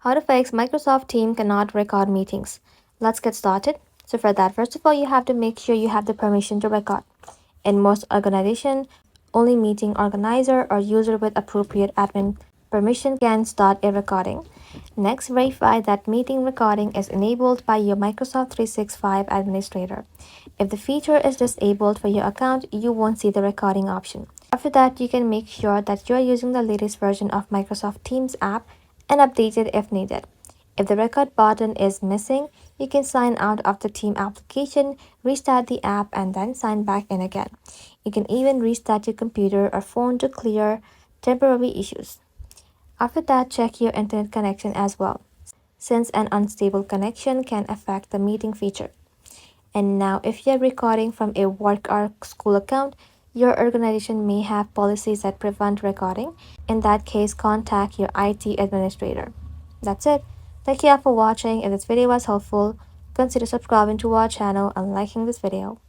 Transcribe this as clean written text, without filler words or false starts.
How to fix Microsoft Teams cannot record meetings. Let's get started. So for that, first of all, you have to make sure you have the permission to record. In most organizations, only meeting organizer or user with appropriate admin permission can start a recording. Next, verify that meeting recording is enabled by your Microsoft 365 administrator. If the feature is disabled for your account, you won't see the recording option. After that, you can make sure that you are using the latest version of Microsoft Teams app and update it if needed. If the record button is missing, you can sign out of the team application, restart the app, and then sign back in again. You can even restart your computer or phone to clear temporary issues. After that, check your internet connection as well, since an unstable connection can affect the meeting feature. And now, if you're recording from a work or school account, your organization may have policies that prevent recording. In that case, contact your IT administrator. That's it. Thank you all for watching. If this video was helpful, consider subscribing to our channel and liking this video.